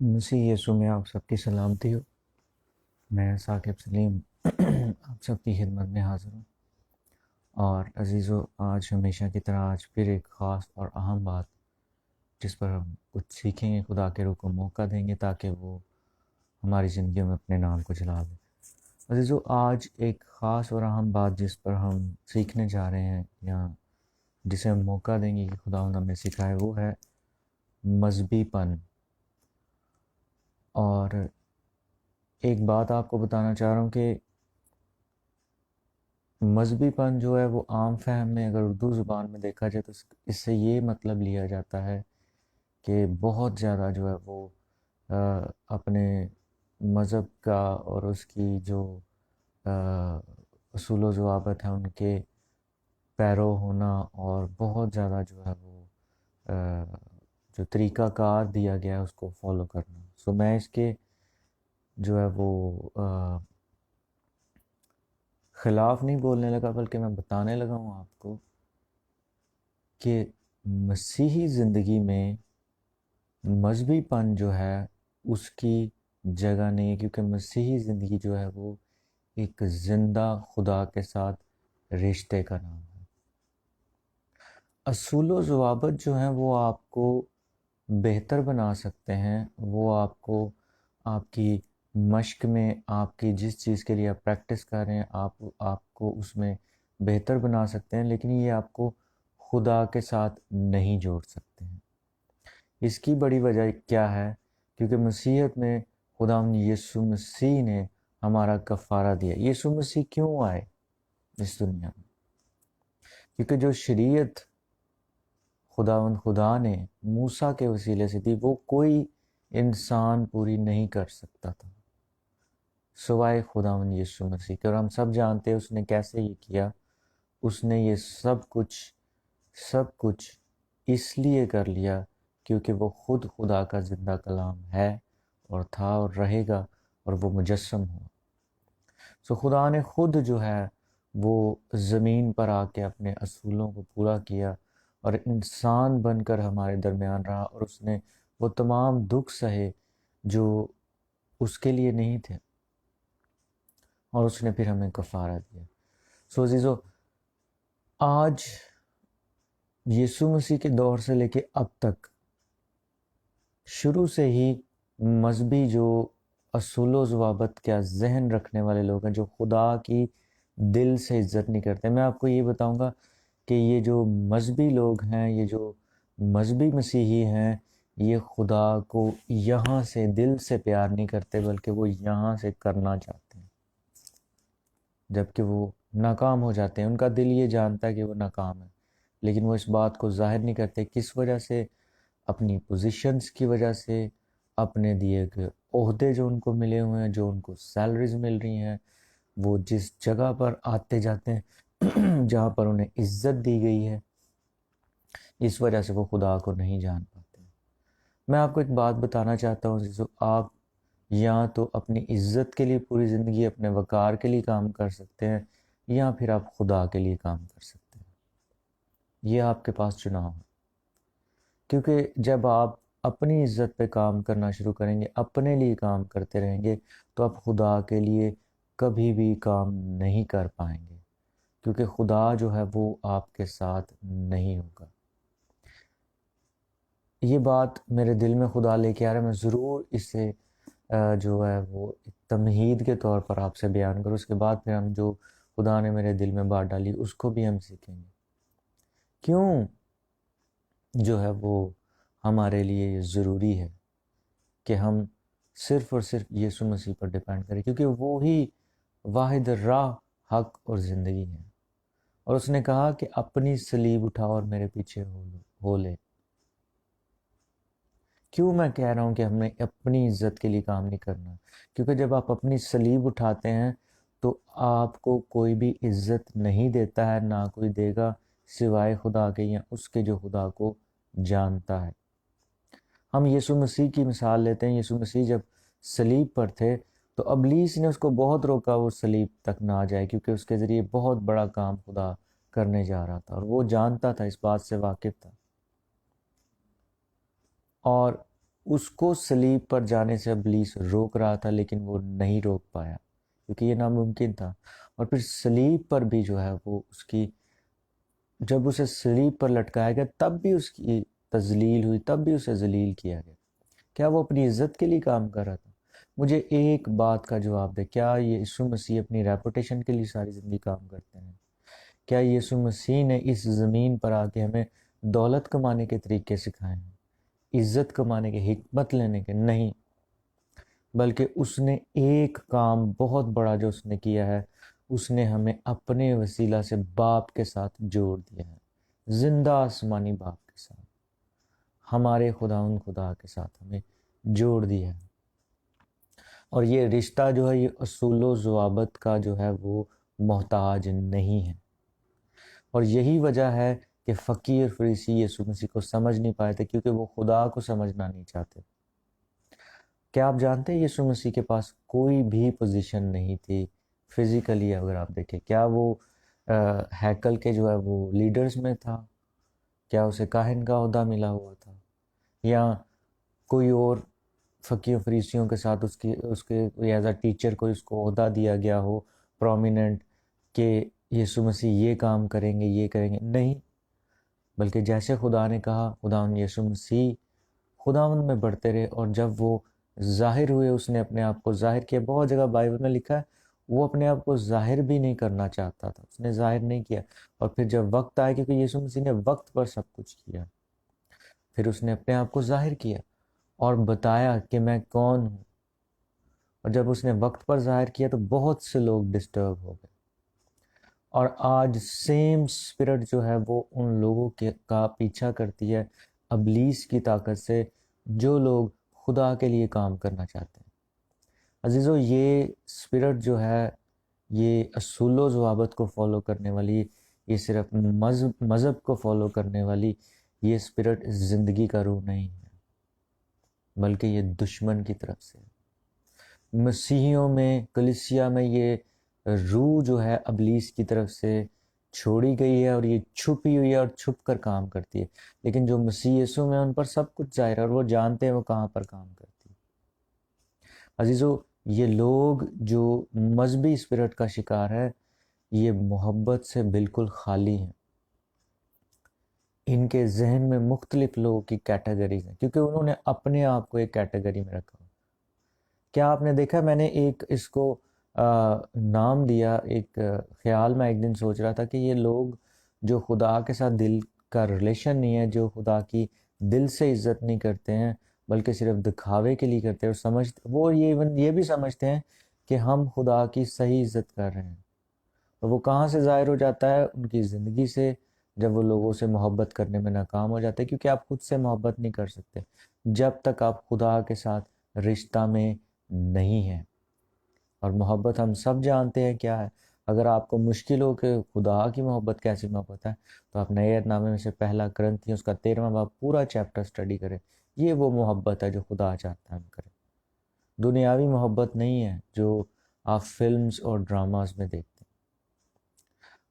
مسیح یسوع میں آپ سب کی سلامتی ہو۔ میں ثاقب سلیم آپ سب کی خدمت میں حاضر ہوں، اور عزیزو آج ہمیشہ کی طرح آج پھر ایک خاص اور اہم بات جس پر ہم کچھ سیکھیں گے، خدا کے روح کو موقع دیں گے تاکہ وہ ہماری زندگیوں میں اپنے نام کو جلا دے۔ عزیزو آج ایک خاص اور اہم بات جس پر ہم سیکھنے جا رہے ہیں یا جسے ہم موقع دیں گے کہ خدا ہمیں سکھائے، وہ ہے مذہبی پن۔ اور ایک بات آپ کو بتانا چاہ رہا ہوں کہ مذہبی پن جو ہے وہ عام فہم میں اگر اردو زبان میں دیکھا جائے تو اس سے یہ مطلب لیا جاتا ہے کہ بہت زیادہ جو ہے وہ اپنے مذہب کا اور اس کی جو اصول و ضوابط ہیں ان کے پیرو ہونا، اور بہت زیادہ جو ہے وہ جو طریقہ کار دیا گیا ہے اس کو فالو کرنا۔ سو میں اس کے جو ہے وہ خلاف نہیں بولنے لگا، بلکہ میں بتانے لگا ہوں آپ کو کہ مسیحی زندگی میں مذہبی پن جو ہے اس کی جگہ نہیں ہے، کیونکہ مسیحی زندگی جو ہے وہ ایک زندہ خدا کے ساتھ رشتے کا نام ہے۔ اصول و ضوابط جو ہیں وہ آپ کو بہتر بنا سکتے ہیں، وہ آپ کو آپ کی مشق میں، آپ کی جس چیز کے لیے آپ پریکٹس کر رہے ہیں، آپ کو اس میں بہتر بنا سکتے ہیں، لیکن یہ آپ کو خدا کے ساتھ نہیں جوڑ سکتے ہیں۔ اس کی بڑی وجہ کیا ہے؟ کیونکہ مسیحیت میں خداوند یسوع مسیح نے ہمارا کفارہ دیا۔ یسوع مسیح کیوں آئے اس دنیا میں؟ کیونکہ جو شریعت خدا نے موسیٰ کے وسیلے سے دی، وہ کوئی انسان پوری نہیں کر سکتا تھا سوائے خداوند یسوع مسیح کے۔ اور ہم سب جانتے ہیں اس نے کیسے یہ کیا۔ اس نے یہ سب کچھ اس لیے کر لیا کیونکہ وہ خود خدا کا زندہ کلام ہے اور تھا اور رہے گا، اور وہ مجسم ہوا۔ سو خدا نے خود جو ہے وہ زمین پر آ کے اپنے اصولوں کو پورا کیا اور انسان بن کر ہمارے درمیان رہا، اور اس نے وہ تمام دکھ سہے جو اس کے لیے نہیں تھے، اور اس نے پھر ہمیں کفارہ دیا۔ سو عزیزو، آج یسوع مسیح کے دور سے لے کے اب تک شروع سے ہی مذہبی جو اصول و ضوابط کا ذہن رکھنے والے لوگ ہیں، جو خدا کی دل سے عزت نہیں کرتے، میں آپ کو یہ بتاؤں گا کہ یہ جو مذہبی لوگ ہیں، یہ جو مذہبی مسیحی ہیں، یہ خدا کو یہاں سے دل سے پیار نہیں کرتے، بلکہ وہ یہاں سے کرنا چاہتے ہیں، جبکہ وہ ناکام ہو جاتے ہیں۔ ان کا دل یہ جانتا ہے کہ وہ ناکام ہے، لیکن وہ اس بات کو ظاہر نہیں کرتے۔ کس وجہ سے؟ اپنی پوزیشنز کی وجہ سے، اپنے دیے گئے عہدے جو ان کو ملے ہوئے ہیں، جو ان کو سیلریز مل رہی ہیں، وہ جس جگہ پر آتے جاتے ہیں جہاں پر انہیں عزت دی گئی ہے، اس وجہ سے وہ خدا کو نہیں جان پاتے۔ میں آپ کو ایک بات بتانا چاہتا ہوں عزیزو، آپ یا تو اپنی عزت کے لیے پوری زندگی اپنے وقار کے لیے کام کر سکتے ہیں، یا پھر آپ خدا کے لیے کام کر سکتے ہیں۔ یہ آپ کے پاس چناؤ ہے، کیونکہ جب آپ اپنی عزت پہ کام کرنا شروع کریں گے، اپنے لیے کام کرتے رہیں گے، تو آپ خدا کے لیے کبھی بھی کام نہیں کر پائیں گے، کیونکہ خدا جو ہے وہ آپ کے ساتھ نہیں ہوگا۔ یہ بات میرے دل میں خدا لے کے آ رہا ہے، میں ضرور اسے جو ہے وہ ایک تمہید کے طور پر آپ سے بیان کروں، اس کے بعد پھر ہم جو خدا نے میرے دل میں بات ڈالی اس کو بھی ہم سیکھیں گے۔ کیوں جو ہے وہ ہمارے لیے یہ ضروری ہے کہ ہم صرف اور صرف یسوع مسیح پر ڈیپینڈ کریں، کیونکہ وہی واحد راہ، حق اور زندگی ہے۔ اور اس نے کہا کہ اپنی صلیب اٹھاؤ اور میرے پیچھے ہو لے۔ کیوں میں کہہ رہا ہوں کہ ہم نے اپنی عزت کے لیے کام نہیں کرنا؟ کیونکہ جب آپ اپنی صلیب اٹھاتے ہیں تو آپ کو کوئی بھی عزت نہیں دیتا ہے، نہ کوئی دے گا سوائے خدا کے، یا اس کے جو خدا کو جانتا ہے۔ ہم یسوع مسیح کی مثال لیتے ہیں۔ یسوع مسیح جب صلیب پر تھے تو ابلیس نے اس کو بہت روکا وہ صلیب تک نہ آ جائے، کیونکہ اس کے ذریعے بہت بڑا کام خدا کرنے جا رہا تھا، اور وہ جانتا تھا، اس بات سے واقف تھا۔ اور اس کو صلیب پر جانے سے ابلیس روک رہا تھا، لیکن وہ نہیں روک پایا کیونکہ یہ ناممکن تھا۔ اور پھر صلیب پر بھی جو ہے وہ اس کی، جب اسے صلیب پر لٹکایا گیا تب بھی اس کی تذلیل ہوئی، تب بھی اسے ذلیل کیا گیا۔ کیا وہ اپنی عزت کے لیے کام کر رہا تھا؟ مجھے ایک بات کا جواب دے، کیا یسوع مسیح اپنی ریپوٹیشن کے لیے ساری زندگی کام کرتے ہیں؟ کیا یسوع مسیح نے اس زمین پر آ کے ہمیں دولت کمانے کے طریقے سکھائے ہیں، عزت کمانے کے، حکمت لینے کے؟ نہیں، بلکہ اس نے ایک کام بہت بڑا جو اس نے کیا ہے، اس نے ہمیں اپنے وسیلہ سے باپ کے ساتھ جوڑ دیا ہے، زندہ آسمانی باپ کے ساتھ، ہمارے خدا کے ساتھ ہمیں جوڑ دیا ہے۔ اور یہ رشتہ جو ہے، یہ اصول و ضوابط کا جو ہے وہ محتاج نہیں ہے۔ اور یہی وجہ ہے کہ فقیر فریسی یسوع مسیح کو سمجھ نہیں پائے تھے، کیونکہ وہ خدا کو سمجھنا نہیں چاہتے۔ کیا آپ جانتے ہیں یسوع مسیح کے پاس کوئی بھی پوزیشن نہیں تھی فزیکلی؟ اگر آپ دیکھیں، کیا وہ ہیکل کے جو ہے وہ لیڈرز میں تھا؟ کیا اسے کاہن کا عہدہ ملا ہوا تھا؟ یا کوئی اور فقیر فریسیوں کے ساتھ اس کے ایز اے ٹیچر کوئی اس کو عہدہ دیا گیا ہو پرومیننٹ کہ یسوع مسیح یہ کام کریں گے، یہ کریں گے؟ نہیں، بلکہ جیسے خدا نے کہا، خداوند یسوع مسیح خداوند میں بڑھتے رہے، اور جب وہ ظاہر ہوئے اس نے اپنے آپ کو ظاہر کیا۔ بہت جگہ بائبل میں لکھا ہے وہ اپنے آپ کو ظاہر بھی نہیں کرنا چاہتا تھا، اس نے ظاہر نہیں کیا، اور پھر جب وقت آیا، کیونکہ یسوع مسیح نے وقت پر سب کچھ کیا، پھر اس نے اپنے آپ کو ظاہر کیا اور بتایا کہ میں کون ہوں۔ اور جب اس نے وقت پر ظاہر کیا تو بہت سے لوگ ڈسٹرب ہو گئے، اور آج سیم اسپرٹ جو ہے وہ ان لوگوں کا پیچھا کرتی ہے، ابلیس کی طاقت سے، جو لوگ خدا کے لیے کام کرنا چاہتے ہیں۔ عزیزو، یہ اسپرٹ جو ہے، یہ اصول و ضوابط کو فالو کرنے والی، یہ صرف مذہب کو فالو کرنے والی یہ اسپرٹ زندگی کا روح نہیں ہے، بلکہ یہ دشمن کی طرف سے ہے۔ مسیحیوں میں، کلیسیا میں یہ روح جو ہے ابلیس کی طرف سے چھوڑی گئی ہے، اور یہ چھپی ہوئی ہے اور چھپ کر کام کرتی ہے، لیکن جو مسیح یسوع میں ان پر سب کچھ ظاہر ہے، اور وہ جانتے ہیں وہ کہاں پر کام کرتی ہے۔ عزیزو، یہ لوگ جو مذہبی اسپرٹ کا شکار ہے، یہ محبت سے بالکل خالی ہیں۔ ان کے ذہن میں مختلف لوگوں کی کیٹیگریز ہیں، کیونکہ انہوں نے اپنے آپ کو ایک کیٹیگری میں رکھا۔ کیا آپ نے دیکھا، میں نے ایک اس کو نام دیا، ایک خیال میں ایک دن سوچ رہا تھا کہ یہ لوگ جو خدا کے ساتھ دل کا ریلیشن نہیں ہے، جو خدا کی دل سے عزت نہیں کرتے ہیں، بلکہ صرف دکھاوے کے لیے کرتے ہیں، اور وہ یہ بھی سمجھتے ہیں کہ ہم خدا کی صحیح عزت کر رہے ہیں۔ تو وہ کہاں سے ظاہر ہو جاتا ہے؟ ان کی زندگی سے، جب وہ لوگوں سے محبت کرنے میں ناکام ہو جاتے ہیں، کیونکہ آپ خود سے محبت نہیں کر سکتے جب تک آپ خدا کے ساتھ رشتہ میں نہیں ہیں۔ اور محبت ہم سب جانتے ہیں کیا ہے۔ اگر آپ کو مشکل ہو کہ خدا کی محبت کیسی محبت ہے، تو آپ نئے عہد نامے میں سے پہلا کرنتھیوں اس کا 13واں باب پورا چیپٹر سٹڈی کریں۔ یہ وہ محبت ہے جو خدا چاہتا ہے ہم کریں، دنیاوی محبت نہیں ہے جو آپ فلمز اور ڈراماز میں دیکھتے ہیں۔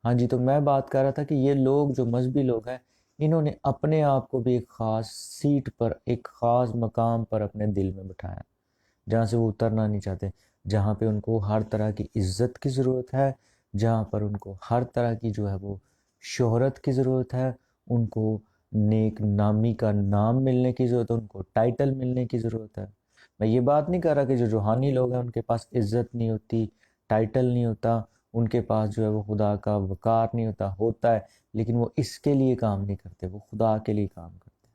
ہاں جی، تو میں بات کر رہا تھا کہ یہ لوگ جو مذہبی لوگ ہیں، انہوں نے اپنے آپ کو بھی ایک خاص سیٹ پر، ایک خاص مقام پر اپنے دل میں بٹھایا، جہاں سے وہ اترنا نہیں چاہتے، جہاں پہ ان کو ہر طرح کی عزت کی ضرورت ہے، جہاں پر ان کو ہر طرح کی جو ہے وہ شہرت کی ضرورت ہے، ان کو نیک نامی کا نام ملنے کی ضرورت ہے، ان کو ٹائٹل ملنے کی ضرورت ہے۔ میں یہ بات نہیں کر رہا کہ جو روحانی لوگ ہیں ان کے پاس عزت نہیں ہوتی، ٹائٹل نہیں ہوتا، ان کے پاس جو ہے وہ خدا کا وقار نہیں ہوتا ہے، لیکن وہ اس کے لیے کام نہیں کرتے، وہ خدا کے لیے کام کرتے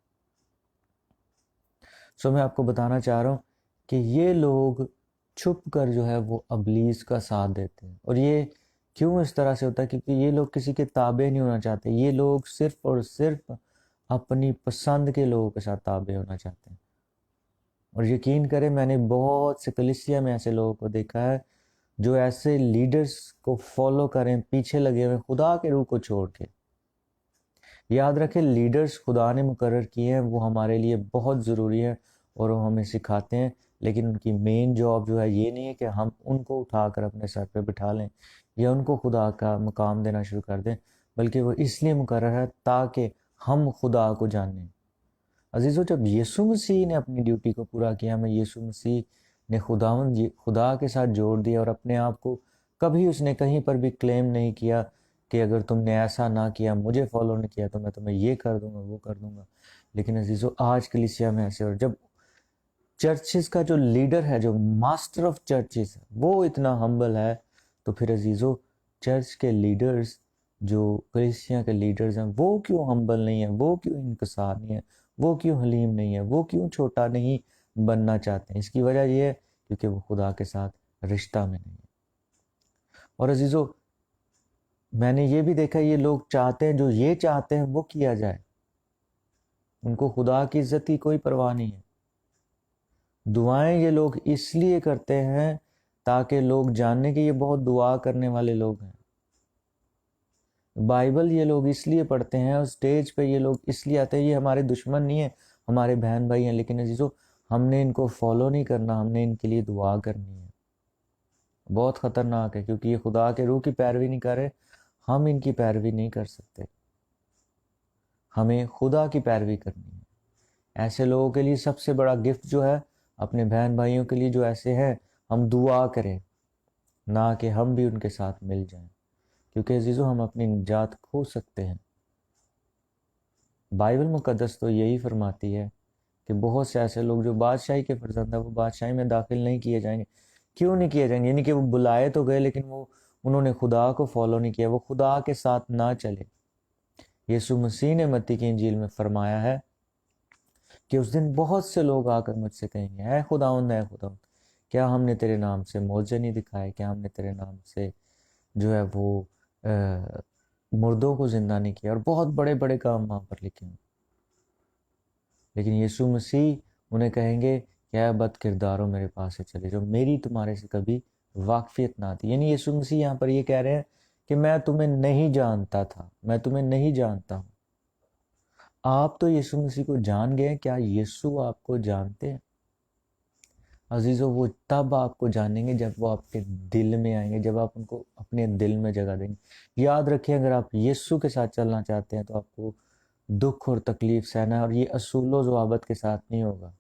ہیں۔ میں آپ کو بتانا چاہ رہا ہوں کہ یہ لوگ چھپ کر جو ہے وہ ابلیس کا ساتھ دیتے ہیں۔ اور یہ کیوں اس طرح سے ہوتا ہے؟ کیونکہ یہ لوگ کسی کے تابع نہیں ہونا چاہتے، یہ لوگ صرف اور صرف اپنی پسند کے لوگوں کے ساتھ تابع ہونا چاہتے ہیں۔ اور یقین کریں، میں نے بہت سے کلیسیا میں ایسے لوگوں کو دیکھا ہے جو ایسے لیڈرز کو فالو کریں، پیچھے لگے ہوئے خدا کے روح کو چھوڑ کے۔ یاد رکھیں، لیڈرز خدا نے مقرر کیے ہیں، وہ ہمارے لیے بہت ضروری ہے اور وہ ہمیں سکھاتے ہیں، لیکن ان کی مین جاب جو ہے یہ نہیں ہے کہ ہم ان کو اٹھا کر اپنے سر پہ بٹھا لیں یا ان کو خدا کا مقام دینا شروع کر دیں، بلکہ وہ اس لیے مقرر ہے تاکہ ہم خدا کو جانیں۔ عزیزو جب یسوع مسیح نے اپنی ڈیوٹی کو پورا کیا، ہمیں یسوع مسیح نے خدا کے ساتھ جوڑ دیا، اور اپنے آپ کو کبھی اس نے کہیں پر بھی کلیم نہیں کیا کہ اگر تم نے ایسا نہ کیا، مجھے فالو نہیں کیا، تو میں تمہیں یہ کر دوں گا، وہ کر دوں گا۔ لیکن عزیزو آج کلیسیا میں ایسے، اور جب چرچز کا جو لیڈر ہے، جو ماسٹر آف چرچز ہے، وہ اتنا ہمبل ہے، تو پھر عزیزو چرچ کے لیڈرز، جو کلیسیا کے لیڈرز ہیں، وہ کیوں ہمبل نہیں ہیں، وہ کیوں انکسار نہیں ہے، وہ کیوں حلیم نہیں ہے، وہ کیوں چھوٹا نہیں بننا چاہتے ہیں؟ اس کی وجہ یہ ہے کیونکہ وہ خدا کے ساتھ رشتہ میں نہیں ہے۔ اور عزیزو میں نے یہ بھی دیکھا، یہ لوگ چاہتے ہیں، جو یہ چاہتے ہیں وہ کیا جائے، ان کو خدا کی عزت کی کوئی پرواہ نہیں ہے۔ دعائیں یہ لوگ اس لیے کرتے ہیں تاکہ لوگ جانیں کہ یہ بہت دعا کرنے والے لوگ ہیں۔ بائبل یہ لوگ اس لیے پڑھتے ہیں، اور سٹیج پہ یہ لوگ اس لیے آتے ہیں، یہ ہمارے دشمن نہیں ہیں، ہمارے بہن بھائی ہیں، لیکن عزیزو ہم نے ان کو فالو نہیں کرنا، ہم نے ان کے لیے دعا کرنی ہے۔ بہت خطرناک ہے، کیونکہ یہ خدا کے روح کی پیروی نہیں کر رہے، ہم ان کی پیروی نہیں کر سکتے، ہمیں خدا کی پیروی کرنی ہے۔ ایسے لوگوں کے لیے سب سے بڑا گفٹ جو ہے، اپنے بہن بھائیوں کے لیے جو ایسے ہیں، ہم دعا کریں، نہ کہ ہم بھی ان کے ساتھ مل جائیں، کیونکہ عزیزو ہم اپنی نجات کھو سکتے ہیں۔ بائبل مقدس تو یہی فرماتی ہے کہ بہت سے ایسے لوگ جو بادشاہی کے فرزند ہیں، وہ بادشاہی میں داخل نہیں کیے جائیں گے۔ کیوں نہیں کیے جائیں گے؟ یعنی کہ وہ بلائے تو گئے، لیکن انہوں نے خدا کو فالو نہیں کیا، وہ خدا کے ساتھ نہ چلے۔ یسوع مسیح نے متی کی انجیل میں فرمایا ہے کہ اس دن بہت سے لوگ آ کر مجھ سے کہیں گے، اے خداوند، اے خداوند، کیا ہم نے تیرے نام سے معجزے نہیں دکھائے؟ کیا ہم نے تیرے نام سے جو ہے وہ مردوں کو زندہ نہیں کیا؟ اور بہت بڑے بڑے کام وہاں پر لکھے ہیں۔ لیکن یسوع مسیح انہیں کہیں گے کہ اے بد کرداروں، میرے پاس سے چلے جو، میری تمہارے سے کبھی واقفیت نہ تھی۔ یعنی یسوع مسیح یہاں پر یہ کہہ رہے ہیں کہ میں تمہیں نہیں جانتا تھا، میں تمہیں نہیں جانتا ہوں۔ آپ تو یسوع مسیح کو جان گئے، کیا یسوع آپ کو جانتے ہیں؟ عزیزو وہ تب آپ کو جانیں گے جب وہ آپ کے دل میں آئیں گے، جب آپ ان کو اپنے دل میں جگہ دیں گے۔ یاد رکھیں، اگر آپ یسوع کے ساتھ چلنا چاہتے ہیں تو آپ کو دکھ اور تکلیف سہنا ہے، اور یہ اصول و ضوابط کے ساتھ نہیں ہوگا۔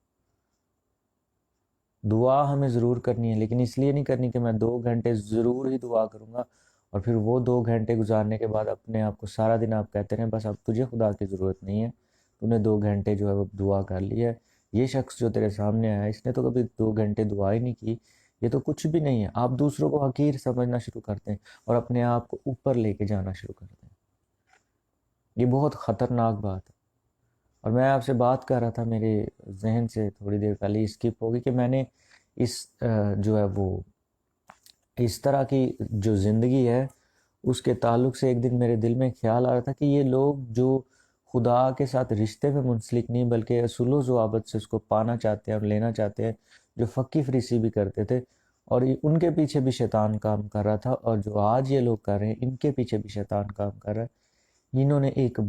دعا ہمیں ضرور کرنی ہے، لیکن اس لیے نہیں کرنی کہ میں 2 گھنٹے ضرور ہی دعا کروں گا، اور پھر وہ 2 گھنٹے گزارنے کے بعد اپنے آپ کو سارا دن آپ کہتے رہیں بس اب تجھے خدا کی ضرورت نہیں ہے، تو نے 2 گھنٹے جو ہے وہ دعا کر لی ہے۔ یہ شخص جو تیرے سامنے آیا ہے، اس نے تو کبھی 2 گھنٹے دعا ہی نہیں کی، یہ تو کچھ بھی نہیں ہے۔ آپ دوسروں کو حقیر سمجھنا شروع کرتے ہیں اور اپنے آپ کو اوپر لے کے جانا شروع کرتے ہیں۔ یہ بہت خطرناک بات ہے۔ اور میں آپ سے بات کر رہا تھا، میرے ذہن سے تھوڑی دیر پہلے اسکپ ہوگی کہ میں نے جو ہے وہ اس طرح کی جو زندگی ہے، اس کے تعلق سے ایک دن میرے دل میں خیال آ رہا تھا کہ یہ لوگ جو خدا کے ساتھ رشتے میں منسلک نہیں بلکہ اصول و ضوابط سے اس کو پانا چاہتے ہیں اور لینا چاہتے ہیں، جو فقی فریسی بھی کرتے تھے، اور ان کے پیچھے بھی شیطان کام کر رہا تھا، اور جو آج یہ لوگ کر رہے ہیں ان کے پیچھے بھی شیطان کام کر رہا ہے۔ انہوں نے ایک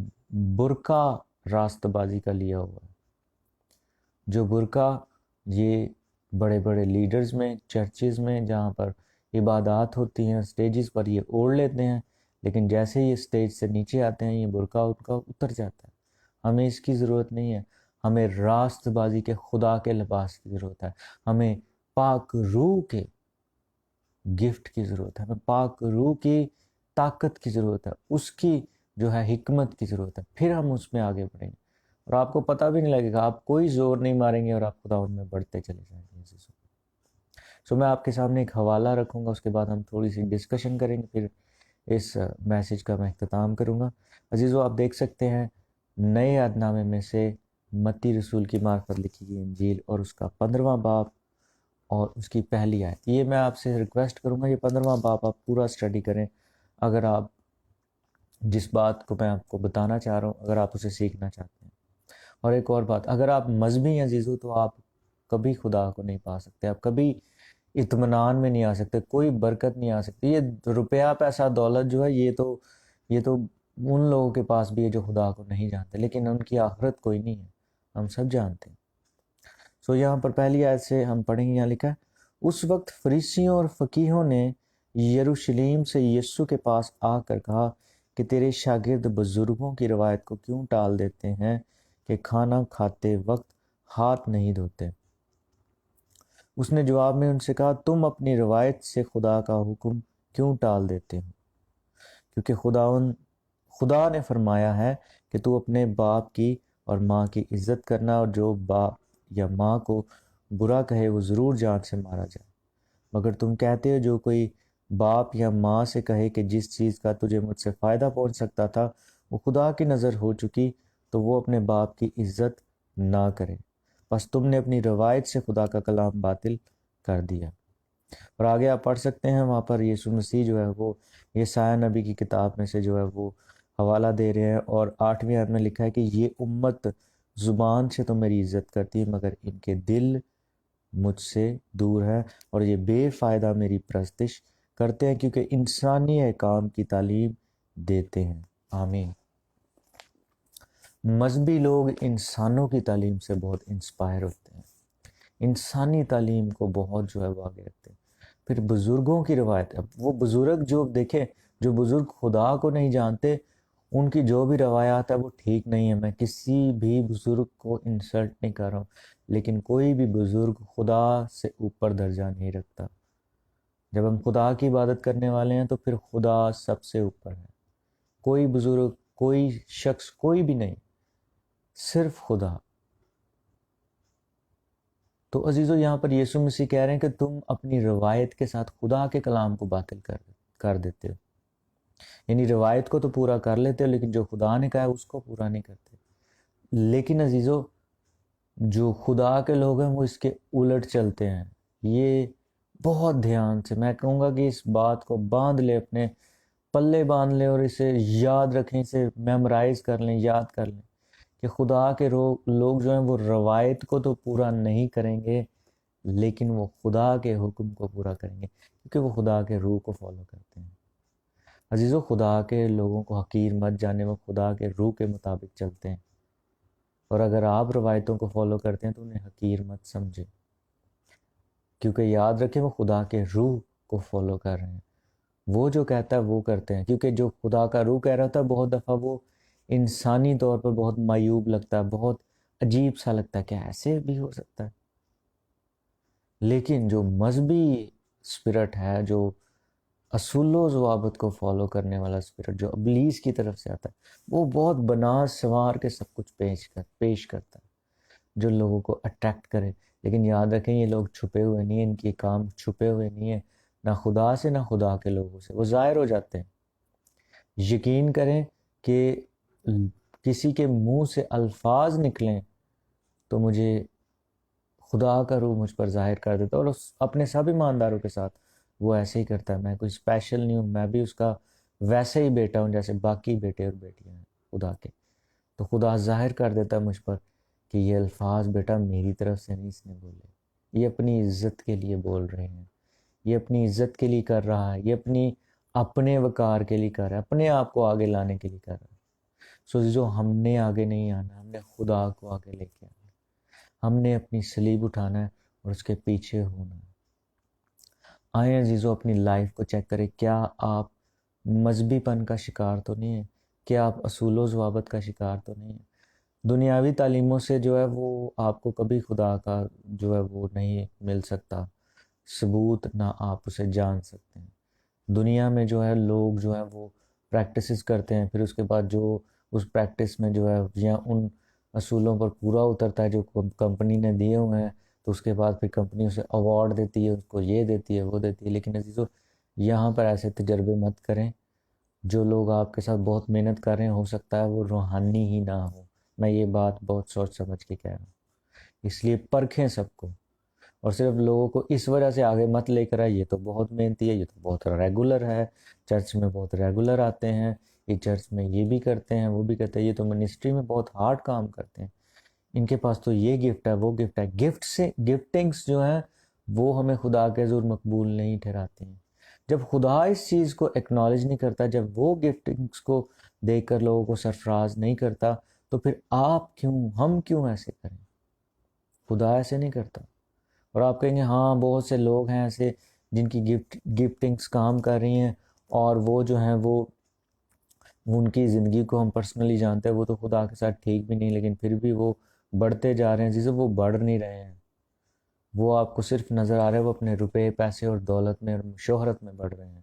برقع راست بازی کا لیا ہوا ہے، جو برقع یہ بڑے بڑے لیڈرز میں، چرچز میں جہاں پر عبادات ہوتی ہیں، سٹیجز پر یہ اوڑھ لیتے ہیں، لیکن جیسے یہ سٹیج سے نیچے آتے ہیں، یہ برقع ان کا اتر جاتا ہے۔ ہمیں اس کی ضرورت نہیں ہے، ہمیں راست بازی کے خدا کے لباس کی ضرورت ہے، ہمیں پاک روح کے گفٹ کی ضرورت ہے، ہمیں پاک روح کی طاقت کی ضرورت ہے، اس کی جو ہے حکمت کی ضرورت ہے، پھر ہم اس میں آگے بڑھیں گے، اور آپ کو پتہ بھی نہیں لگے گا، آپ کوئی زور نہیں ماریں گے اور آپ خدا ان میں بڑھتے چلے جائیں گے۔ سو میں آپ کے سامنے ایک حوالہ رکھوں گا، اس کے بعد ہم تھوڑی سی ڈسکشن کریں گے، پھر اس میسیج کا میں اختتام کروں گا۔ عزیزو آپ دیکھ سکتے ہیں نئے عہد نامے میں سے متی رسول کی معرفت لکھی گئی انجیل اور اس کا 15واں باب اور اس کی پہلی آیت، یہ میں آپ سے ریکویسٹ کروں گا، یہ 15واں باب آپ پورا اسٹڈی کریں، اگر آپ جس بات کو میں آپ کو بتانا چاہ رہا ہوں، اگر آپ اسے سیکھنا چاہتے ہیں۔ اور ایک اور بات، اگر آپ مذہبی عزیزو تو آپ کبھی خدا کو نہیں پا سکتے، آپ کبھی اطمینان میں نہیں آ سکتے، کوئی برکت نہیں آ سکتی۔ یہ روپیہ پیسہ دولت جو ہے، یہ تو ان لوگوں کے پاس بھی ہے جو خدا کو نہیں جانتے، لیکن ان کی آخرت کوئی نہیں ہے، ہم سب جانتے ہیں۔ سو یہاں پر پہلی آیت سے ہم پڑھیں گے، یہاں لکھا ہے، اس وقت فریسیوں اور فقیہوں نے یروشلیم سے یسوع کے پاس آ کر کہا کہ تیرے شاگرد بزرگوں کی روایت کو کیوں ٹال دیتے ہیں کہ کھانا کھاتے وقت ہاتھ نہیں دھوتے۔ اس نے جواب میں ان سے کہا، تم اپنی روایت سے خدا کا حکم کیوں ٹال دیتے ہو؟ کیونکہ خدا نے فرمایا ہے کہ تو اپنے باپ کی اور ماں کی عزت کرنا، اور جو باپ یا ماں کو برا کہے وہ ضرور جان سے مارا جائے۔ مگر تم کہتے ہو، جو کوئی باپ یا ماں سے کہے کہ جس چیز کا تجھے مجھ سے فائدہ پہنچ سکتا تھا وہ خدا کی نظر ہو چکی، تو وہ اپنے باپ کی عزت نہ کرے۔ بس تم نے اپنی روایت سے خدا کا کلام باطل کر دیا۔ اور آگے آپ پڑھ سکتے ہیں، وہاں پر یسوع مسیح جو ہے وہ یسایہ نبی کی کتاب میں سے جو ہے وہ حوالہ دے رہے ہیں، اور 8ویں آیت میں لکھا ہے کہ یہ امت زبان سے تو میری عزت کرتی ہے مگر ان کے دل مجھ سے دور ہے، اور یہ بے فائدہ میری پرستش کرتے ہیں کیونکہ انسانی احکام کی تعلیم دیتے ہیں۔ آمین۔ مذہبی لوگ انسانوں کی تعلیم سے بہت انسپائر ہوتے ہیں، انسانی تعلیم کو بہت جو ہے وہ آگے رکھتے ہیں۔ پھر بزرگوں کی روایت، اب وہ بزرگ جو دیکھیں، جو بزرگ خدا کو نہیں جانتے، ان کی جو بھی روایات ہے وہ ٹھیک نہیں ہے۔ میں کسی بھی بزرگ کو انسلٹ نہیں کر رہا ہوں، لیکن کوئی بھی بزرگ خدا سے اوپر درجہ نہیں رکھتا۔ جب ہم خدا کی عبادت کرنے والے ہیں تو پھر خدا سب سے اوپر ہے، کوئی بزرگ، کوئی شخص، کوئی بھی نہیں، صرف خدا۔ تو عزیزو، یہاں پر یسوع مسیح کہہ رہے ہیں کہ تم اپنی روایت کے ساتھ خدا کے کلام کو باطل کر دیتے ہو، یعنی روایت کو تو پورا کر لیتے ہو لیکن جو خدا نے کہا ہے اس کو پورا نہیں کرتے۔ لیکن عزیزو، جو خدا کے لوگ ہیں وہ اس کے الٹ چلتے ہیں۔ یہ بہت دھیان سے، میں کہوں گا کہ اس بات کو باندھ لے، اپنے پلے باندھ لیں اور اسے یاد رکھیں، اسے میمورائز کر لیں، یاد کر لیں کہ خدا کے لوگ جو ہیں وہ روایت کو تو پورا نہیں کریں گے لیکن وہ خدا کے حکم کو پورا کریں گے، کیونکہ وہ خدا کے روح کو فالو کرتے ہیں۔ عزیزو، خدا کے لوگوں کو حقیر مت جانے، وہ خدا کے روح کے مطابق چلتے ہیں، اور اگر آپ روایتوں کو فالو کرتے ہیں تو انہیں حقیر مت سمجھے، کیونکہ یاد رکھیں وہ خدا کے روح کو فالو کر رہے ہیں، وہ جو کہتا ہے وہ کرتے ہیں۔ کیونکہ جو خدا کا روح کہہ رہا تھا بہت دفعہ وہ انسانی طور پر بہت معیوب لگتا ہے، بہت عجیب سا لگتا ہے کہ ایسے بھی ہو سکتا ہے، لیکن جو مذہبی اسپرٹ ہے، جو اصول و ضوابط کو فالو کرنے والا اسپرٹ جو ابلیس کی طرف سے آتا ہے، وہ بہت بنا سنوار کے سب کچھ پیش کرتا ہے جو لوگوں کو اٹریکٹ کرے۔ لیکن یاد رکھیں یہ لوگ چھپے ہوئے نہیں ہیں، ان کے کام چھپے ہوئے نہیں ہیں، نہ خدا سے نہ خدا کے لوگوں سے، وہ ظاہر ہو جاتے ہیں۔ یقین کریں کہ کسی کے منہ سے الفاظ نکلیں تو مجھے خدا کا روح مجھ پر ظاہر کر دیتا ہے، اور اپنے سب ایمانداروں کے ساتھ وہ ایسے ہی کرتا ہے۔ میں کوئی اسپیشل نہیں ہوں، میں بھی اس کا ویسے ہی بیٹا ہوں جیسے باقی بیٹے اور بیٹیاں ہیں خدا کے۔ تو خدا ظاہر کر دیتا ہے مجھ پر کہ یہ الفاظ بیٹا میری طرف سے نہیں اس نے بولے، یہ اپنی عزت کے لیے بول رہے ہیں، یہ اپنی عزت کے لیے کر رہا ہے، یہ اپنے وقار کے لیے کر رہا ہے، اپنے آپ کو آگے لانے کے لیے کر رہا ہے۔ سو جو ہم نے آگے نہیں آنا، ہم نے خدا کو آگے لے کے آنا، ہم نے اپنی صلیب اٹھانا ہے اور اس کے پیچھے ہونا ہے۔ آئیں عزیزو، اپنی لائف کو چیک کریں، کیا آپ مذہبی پن کا شکار تو نہیں ہیں؟ کیا آپ اصول و ضوابط کا شکار تو نہیں ہیں؟ دنیاوی تعلیموں سے جو ہے وہ آپ کو کبھی خدا کا جو ہے وہ نہیں مل سکتا ثبوت، نہ آپ اسے جان سکتے ہیں۔ دنیا میں جو ہے لوگ جو ہے وہ پریکٹسز کرتے ہیں، پھر اس کے بعد جو اس پریکٹس میں جو ہے یا ان اصولوں پر پورا اترتا ہے جو کمپنی نے دیے ہوئے ہیں، تو اس کے بعد پھر کمپنی اسے ایوارڈ دیتی ہے، اس کو یہ دیتی ہے، وہ دیتی ہے۔ لیکن عزیزو، یہاں پر ایسے تجربے مت کریں۔ جو لوگ آپ کے ساتھ بہت محنت کر رہے ہیں ہو سکتا ہے وہ روحانی ہی نہ ہو۔ میں یہ بات بہت سوچ سمجھ کے کہہ رہا ہوں، اس لیے پرکھیں سب کو، اور صرف لوگوں کو اس وجہ سے آگے مت لے کر آئے یہ تو بہت محنتی ہے، یہ تو بہت ریگولر ہے، چرچ میں بہت ریگولر آتے ہیں، یہ چرچ میں یہ بھی کرتے ہیں وہ بھی کرتے ہیں، یہ تو منسٹری میں بہت ہارڈ کام کرتے ہیں، ان کے پاس تو یہ گفٹ ہے وہ گفٹ ہے۔ گفٹنگس جو ہیں وہ ہمیں خدا کے حضور مقبول نہیں ٹھہراتے ہیں۔ جب خدا اس چیز کو ایکنالج نہیں کرتا، جب وہ گفٹنگس کو دیکھ کر لوگوں کو سرفراز نہیں کرتا، تو پھر ہم کیوں ایسے کریں؟ خدا ایسے نہیں کرتا۔ اور آپ کہیں گے ہاں بہت سے لوگ ہیں ایسے جن کی گفٹنگس کام کر رہی ہیں، اور وہ جو ہیں وہ ان کی زندگی کو ہم پرسنلی جانتے ہیں، وہ تو خدا کے ساتھ ٹھیک بھی نہیں، لیکن پھر بھی وہ بڑھتے جا رہے ہیں عزیزو، وہ بڑھ نہیں رہے ہیں، وہ آپ کو صرف نظر آ رہے ہیں، وہ اپنے روپے پیسے اور دولت میں اور شہرت میں بڑھ رہے ہیں۔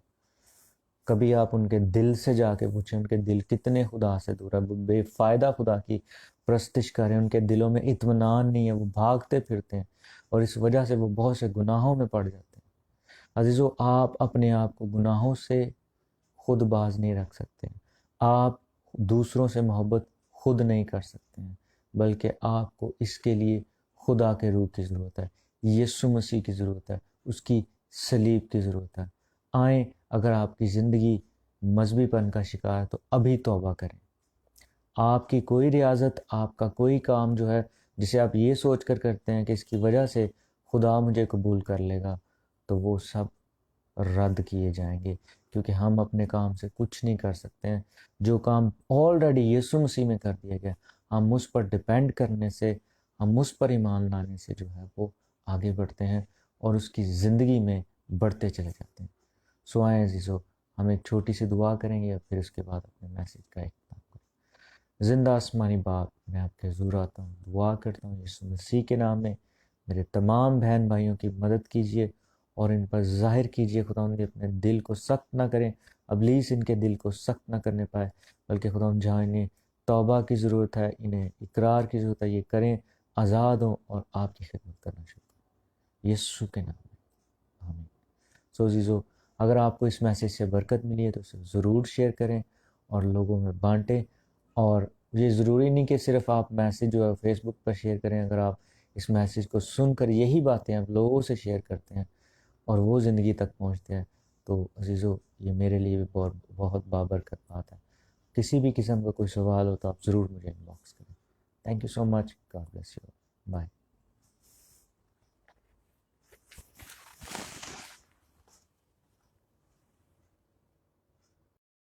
کبھی آپ ان کے دل سے جا کے پوچھیں ان کے دل کتنے خدا سے دور ہے، وہ بے فائدہ خدا کی پرستش کر رہے ہیں، ان کے دلوں میں اطمینان نہیں ہے، وہ بھاگتے پھرتے ہیں اور اس وجہ سے وہ بہت سے گناہوں میں پڑ جاتے ہیں۔ عزیزو، آپ اپنے آپ کو گناہوں سے خود باز نہیں رکھ سکتے، آپ دوسروں سے محبت خود نہیں کر سکتے ہیں، بلکہ آپ کو اس کے لیے خدا کے روح کی ضرورت ہے، یسوع مسیح کی ضرورت ہے، اس کی صلیب کی ضرورت ہے۔ آئیں، اگر آپ کی زندگی مذہبی پن کا شکار ہے تو ابھی توبہ کریں۔ آپ کی کوئی ریاضت، آپ کا کوئی کام جو ہے جسے آپ یہ سوچ کر کرتے ہیں کہ اس کی وجہ سے خدا مجھے قبول کر لے گا، تو وہ سب رد کیے جائیں گے، کیونکہ ہم اپنے کام سے کچھ نہیں کر سکتے ہیں۔ جو کام آلریڈی یسوع مسیح میں کر دیا گیا، ہم اس پر ڈیپینڈ کرنے سے، ہم اس پر ایمان لانے سے جو ہے وہ آگے بڑھتے ہیں اور اس کی زندگی میں بڑھتے چلے جاتے ہیں۔ سو آئیں عزیزو، ہم ایک چھوٹی سی دعا کریں گے اور پھر اس کے بعد اپنے میسیج کا اختتام کریں۔ زندہ آسمانی باپ، میں آپ کے حضور آتا ہوں، دعا کرتا ہوں یسوع مسیح کے نام میں، میرے تمام بہن بھائیوں کی مدد کیجیے اور ان پر ظاہر کیجیے خدا ان کے اپنے دل کو سخت نہ کریں، ابلیس ان کے دل کو سخت نہ کرنے پائے، بلکہ خدا جہاں انہیں توبہ کی ضرورت ہے، انہیں اقرار کی ضرورت ہے، یہ کریں، آزاد ہوں اور آپ کی خدمت کرنا شروع کریں یسوع کے نام میں، آمین۔ سو عزیزو، اگر آپ کو اس میسیج سے برکت ملی ہے تو اسے ضرور شیئر کریں اور لوگوں میں بانٹیں، اور یہ ضروری نہیں کہ صرف آپ میسیج جو ہے فیس بک پر شیئر کریں، اگر آپ اس میسیج کو سن کر یہی باتیں آپ لوگوں سے شیئر کرتے ہیں اور وہ زندگی تک پہنچتے ہیں تو عزیزو یہ میرے لیے بھی بہت بہت بابرکت بات ہے۔ کسی بھی قسم کا کوئی سوال ہو تو آپ ضرور مجھے انباکس کریں۔ Thank you so much, God bless you, bye.